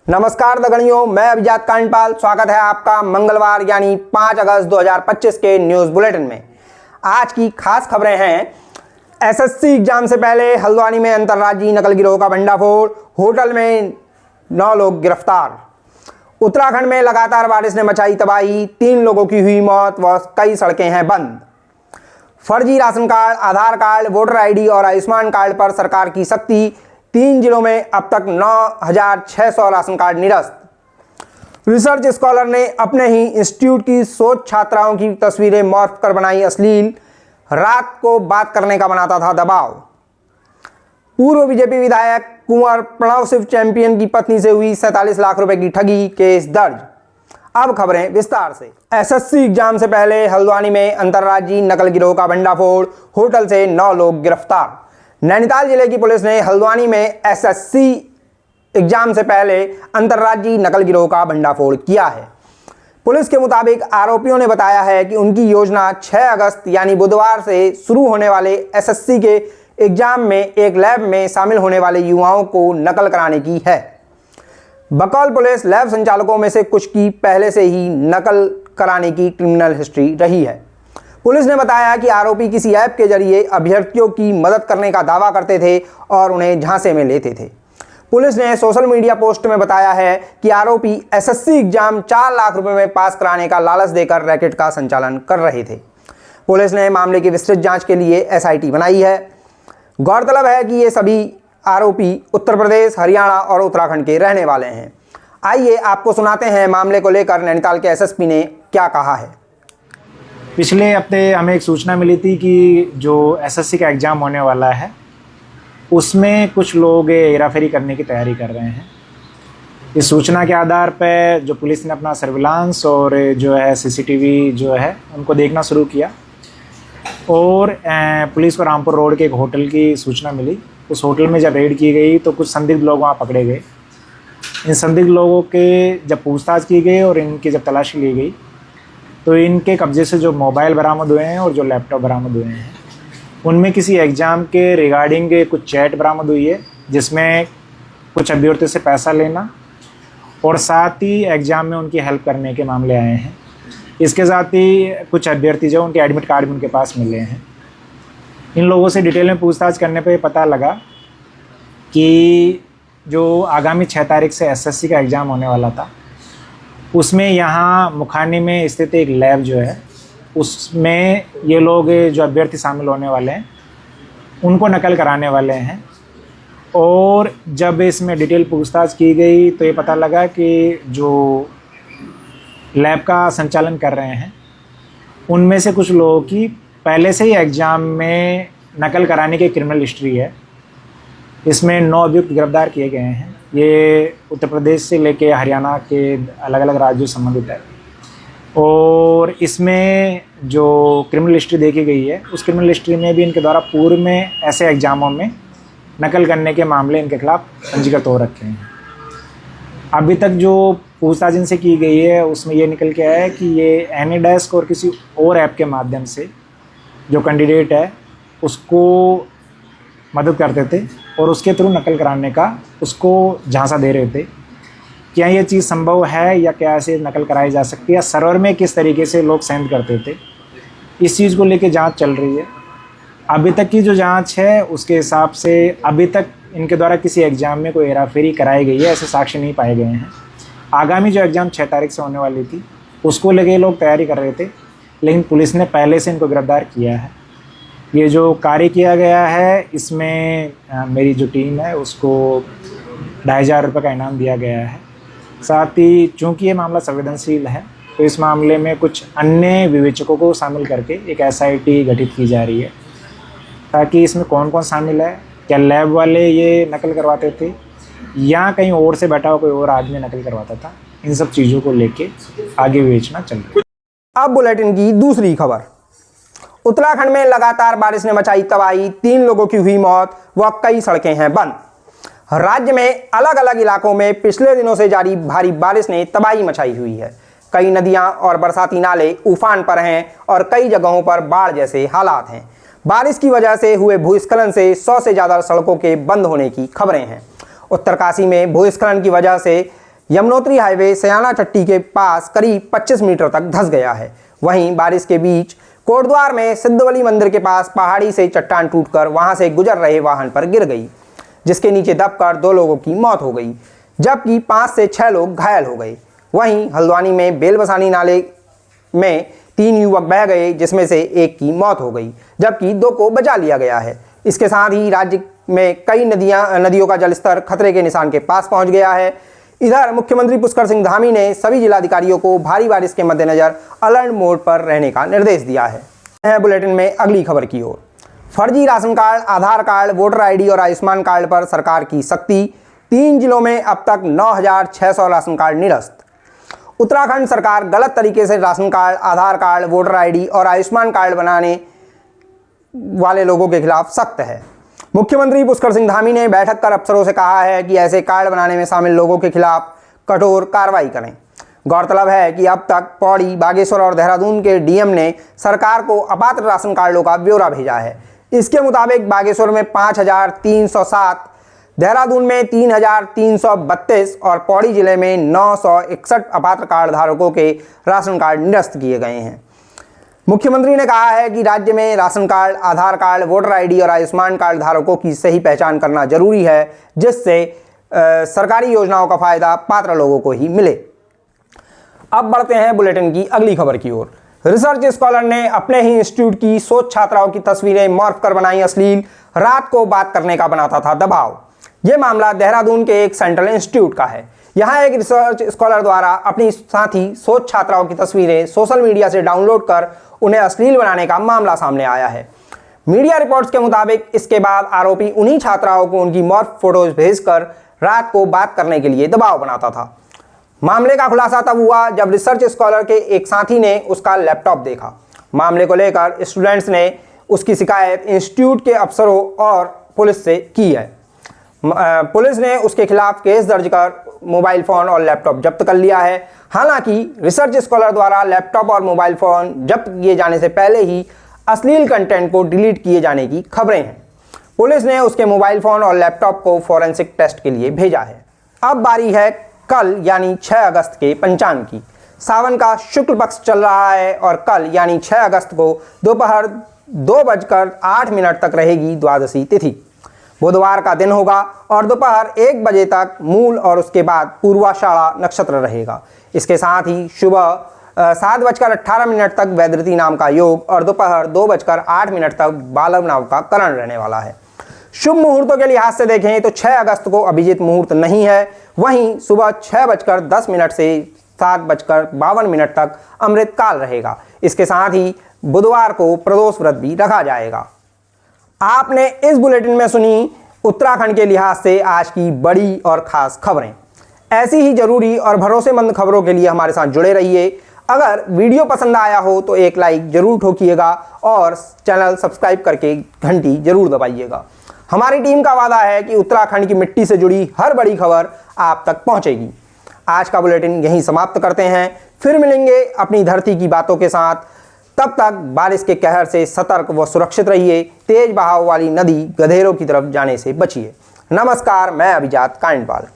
नमस्कार दगड़ियों, मैं अभिजात कांडपाल। स्वागत है आपका मंगलवार यानी 5 अगस्त 2025 के न्यूज़ बुलेटिन में। आज की खास खबरें हैं। एसएससी एग्जाम से पहले हल्द्वानी में अंतर्राज्यीय नकल गिरोह का भंडाफोड़, होटल में 9 लोग गिरफ्तार। उत्तराखंड में लगातार बारिश ने मचाई तबाही, 3 लोगों की हुई मौत व कई सड़कें हैं बंद। फर्जी राशन कार्ड, आधार कार्ड, वोटर आईडी और आयुष्मान कार्ड पर सरकार की सख्ती, 3 जिलों में अब तक 9,600 राशन कार्ड निरस्त। रिसर्च स्कॉलर ने अपने ही इंस्टीट्यूट की शोध छात्राओं की तस्वीरें मॉर्फ कर बनाई अश्लील, रात को बात करने का बनाता था दबाव। पूर्व बीजेपी विधायक कुंवर प्रणव शिव चैंपियन की पत्नी से हुई 47 लाख रुपए की ठगी, केस दर्ज। अब खबरें विस्तार से। एसएससी एग्जाम से पहले हल्द्वानी में अंतर्राज्यीय नकल गिरोह का भंडाफोड़, होटल से 9 लोग गिरफ्तार। नैनीताल जिले की पुलिस ने हल्द्वानी में एसएससी एग्जाम से पहले अंतर्राज्यीय नकल गिरोह का भंडाफोड़ किया है। पुलिस के मुताबिक आरोपियों ने बताया है कि उनकी योजना 6 अगस्त यानी बुधवार से शुरू होने वाले एसएससी के एग्जाम में एक लैब में शामिल होने वाले युवाओं को नकल कराने की है। बकौल पुलिस, लैब संचालकों में से कुछ की पहले से ही नकल कराने की क्रिमिनल हिस्ट्री रही है। पुलिस ने बताया कि आरोपी किसी ऐप के जरिए अभ्यर्थियों की मदद करने का दावा करते थे और उन्हें झांसे में लेते थे। पुलिस ने सोशल मीडिया पोस्ट में बताया है कि आरोपी एसएससी एग्जाम 4 लाख रुपए में पास कराने का लालच देकर रैकेट का संचालन कर रहे थे। पुलिस ने मामले की विस्तृत जांच के लिए एसआईटी बनाई है। गौरतलब है कि ये सभी आरोपी उत्तर प्रदेश, हरियाणा और उत्तराखंड के रहने वाले हैं। आइए आपको सुनाते हैं मामले को लेकर नैनीताल के एसएसपी ने क्या कहा है। पिछले हफ्ते हमें एक सूचना मिली थी कि जो एसएससी का एग्ज़ाम होने वाला है उसमें कुछ लोग हेराफेरी करने की तैयारी कर रहे हैं। इस सूचना के आधार पर जो पुलिस ने अपना सर्विलांस और जो है सीसीटीवी जो है उनको देखना शुरू किया और पुलिस को रामपुर रोड के एक होटल की सूचना मिली। उस होटल में जब रेड की गई तो कुछ संदिग्ध लोग वहाँ पकड़े गए। इन संदिग्ध लोगों के जब पूछताछ की गई और इनकी जब तलाशी ली गई तो इनके कब्जे से जो मोबाइल बरामद हुए हैं और जो लैपटॉप बरामद हुए हैं उनमें किसी एग्ज़ाम के रिगार्डिंग कुछ चैट बरामद हुई है जिसमें कुछ अभ्यर्थियों से पैसा लेना और साथ ही एग्ज़ाम में उनकी हेल्प करने के मामले आए हैं। इसके साथ ही कुछ अभ्यर्थी जो उनके एडमिट कार्ड भी उनके पास मिले हैं। इन लोगों से डिटेल में पूछताछ करने पे पता लगा कि जो आगामी 6 तारीख से एसएससी का एग्ज़ाम होने वाला था उसमें यहाँ मुखानी में स्थित एक लैब जो है उसमें ये लोग जो अभ्यर्थी शामिल होने वाले हैं उनको नकल कराने वाले हैं। और जब इसमें डिटेल पूछताछ की गई तो ये पता लगा कि जो लैब का संचालन कर रहे हैं उनमें से कुछ लोगों की पहले से ही एग्ज़ाम में नकल कराने की क्रिमिनल हिस्ट्री है। इसमें 9 अभियुक्त गिरफ्तार किए गए हैं। ये उत्तर प्रदेश से लेके हरियाणा के अलग अलग राज्यों से संबंधित है और इसमें जो क्रिमिनल हिस्ट्री देखी गई है उस क्रिमिनल हिस्ट्री में भी इनके द्वारा पूर्व में ऐसे एग्ज़ामों में नकल करने के मामले इनके खिलाफ पंजीकृत हो रखे हैं। अभी तक जो पूछताछ इनसे की गई है उसमें ये निकल के आया है कि ये एनीडेस्क और किसी और ऐप के माध्यम से जो कैंडिडेट है उसको मदद करते थे और उसके थ्रू नकल कराने का उसको झांसा दे रहे थे। क्या ये चीज़ संभव है या क्या ऐसे नकल कराई जा सकती है या सर्वर में किस तरीके से लोग सेंड करते थे, इस चीज़ को लेके जांच चल रही है। अभी तक की जो जांच है उसके हिसाब से अभी तक इनके द्वारा किसी एग्ज़ाम में कोई हेराफेरी कराई गई है ऐसे साक्ष्य नहीं पाए गए हैं। आगामी जो एग्ज़ाम 6 तारीख से होने वाली थी उसको लेके लोग तैयारी कर रहे थे लेकिन पुलिस ने पहले से इनको गिरफ्तार किया है। ये जो कार्य किया गया है इसमें मेरी जो टीम है उसको 2,500 रुपये का इनाम दिया गया है। साथ ही चूँकि ये मामला संवेदनशील है तो इस मामले में कुछ अन्य विवेचकों को शामिल करके एक एसआईटी गठित की जा रही है ताकि इसमें कौन कौन शामिल है, क्या लैब वाले ये नकल करवाते थे या कहीं और से बैठा हुआ कोई और आदमी नकल करवाता था, इन सब चीज़ों को लेके आगे विवेचना चल रही है। अब बुलेटिन की दूसरी खबर। उत्तराखंड में लगातार बारिश ने मचाई तबाही, 3 लोगों की हुई मौत व कई सड़कें हैं बंद। राज्य में अलग अलग इलाकों में पिछले दिनों से जारी भारी बारिश ने तबाही मचाई हुई है। कई नदियां और बरसाती नाले उफान पर हैं और कई जगहों पर बाढ़ जैसे हालात हैं। बारिश की वजह से हुए भूस्खलन से 100 से ज़्यादा सड़कों के बंद होने की खबरें हैं। उत्तरकाशी में भूस्खलन की वजह से यमुनोत्री हाईवे सयाना चट्टी के पास करीब 25 मीटर तक धंस गया है। वहीं बारिश के बीच कोटद्वार में सिद्धवली मंदिर के पास पहाड़ी से चट्टान टूटकर वहां से गुजर रहे वाहन पर गिर गई, जिसके नीचे दबकर 2 लोगों की मौत हो गई, जबकि 5 से 6 लोग घायल हो गए। वहीं हल्द्वानी में बेलबसानी नाले में 3 युवक बह गए, जिसमें से एक की मौत हो गई, जबकि 2 को बचा लिया गया है। इसके साथ ही राज्य में कई नदियों का जलस्तर खतरे के निशान के पास पहुंच गया है। इधर मुख्यमंत्री पुष्कर सिंह धामी ने सभी जिलाधिकारियों को भारी बारिश के मद्देनजर अलर्ट मोड पर रहने का निर्देश दिया है। बुलेटिन में अगली खबर की ओर। फर्जी राशन कार्ड, आधार कार्ड, वोटर आईडी और आयुष्मान कार्ड पर सरकार की सख्ती। 3 जिलों में अब तक 9,600 राशन कार्ड निरस्त। उत्तराखंड सरकार गलत तरीके से राशन कार्ड, आधार कार्ड, वोटर आईडी और आयुष्मान कार्ड बनाने वाले लोगों के खिलाफ सख्त है। मुख्यमंत्री पुष्कर सिंह धामी ने बैठक कर अफसरों से कहा है कि ऐसे कार्ड बनाने में शामिल लोगों के खिलाफ कठोर कार्रवाई करें। गौरतलब है कि अब तक पौड़ी, बागेश्वर और देहरादून के डीएम ने सरकार को अपात्र राशन कार्डों का ब्यौरा भेजा है। इसके मुताबिक बागेश्वर में 5,307, देहरादून में 3,332 और पौड़ी जिले में 961 अपात्र कार्ड धारकों के राशन कार्ड निरस्त किए गए हैं। मुख्यमंत्री ने कहा है कि राज्य में राशन कार्ड, आधार कार्ड, वोटर आईडी और आयुष्मान कार्ड धारकों की सही पहचान करना जरूरी है, जिससे सरकारी योजनाओं का फायदा पात्र लोगों को ही मिले। अब बढ़ते हैं बुलेटिन की अगली खबर की ओर। रिसर्च स्कॉलर ने अपने ही इंस्टीट्यूट की सोच छात्राओं की तस्वीरें मॉर्फ कर बनाई अश्लील, रात को बात करने का बनाता था दबाव। यह मामला देहरादून के एक सेंट्रल इंस्टीट्यूट का है। यहाँ एक रिसर्च स्कॉलर द्वारा अपनी साथी सोच छात्राओं की तस्वीरें सोशल मीडिया से डाउनलोड कर उन्हें अश्लील बनाने का मामला सामने आया है। मीडिया रिपोर्ट्स के मुताबिक इसके बाद आरोपी उन्हीं छात्राओं को उनकी मॉर्फ फोटोज भेजकर रात को बात करने के लिए दबाव बनाता था। मामले का खुलासा तब हुआ जब रिसर्च स्कॉलर के एक साथी ने उसका लैपटॉप देखा। मामले को लेकर स्टूडेंट्स ने उसकी शिकायत इंस्टीट्यूट के अफसरों और पुलिस से की है। पुलिस ने उसके खिलाफ केस दर्ज कर मोबाइल फ़ोन और लैपटॉप जब्त कर लिया है। हालांकि रिसर्च स्कॉलर द्वारा लैपटॉप और मोबाइल फ़ोन जब्त किए जाने से पहले ही अश्लील कंटेंट को डिलीट किए जाने की खबरें हैं। पुलिस ने उसके मोबाइल फ़ोन और लैपटॉप को फॉरेंसिक टेस्ट के लिए भेजा है। अब बारी है कल यानी 6 अगस्त के पंचांग की। सावन का शुक्ल पक्ष चल रहा है और कल यानी 6 अगस्त को दोपहर 2:08 तक रहेगी द्वादशी तिथि। बुधवार का दिन होगा और दोपहर 1 बजे तक मूल और उसके बाद पूर्वाषाढ़ा नक्षत्र रहेगा। इसके साथ ही सुबह 7:18 तक वैदृति नाम का योग और दोपहर 2:08 तक बालव नाम का करण रहने वाला है। शुभ मुहूर्तों के लिहाज से देखें तो 6 अगस्त को अभिजीत मुहूर्त नहीं है। वहीं सुबह 6:10 से 7:52 तक अमृत काल रहेगा। इसके साथ ही बुधवार को प्रदोष व्रत भी रखा जाएगा। आपने इस बुलेटिन में सुनी उत्तराखंड के लिहाज से आज की बड़ी और खास खबरें। ऐसी ही जरूरी और भरोसेमंद खबरों के लिए हमारे साथ जुड़े रहिए। अगर वीडियो पसंद आया हो तो एक लाइक जरूर ठोकिएगा और चैनल सब्सक्राइब करके घंटी जरूर दबाइएगा। हमारी टीम का वादा है कि उत्तराखंड की मिट्टी से जुड़ी हर बड़ी खबर आप तक पहुंचेगी। आज का बुलेटिन यहीं समाप्त करते हैं। फिर मिलेंगे अपनी धरती की बातों के साथ। तब तक बारिश के कहर से सतर्क व सुरक्षित रहिए। तेज बहाव वाली नदी गधेरों की तरफ जाने से बचिए। नमस्कार, मैं अभिजात कांडपाल।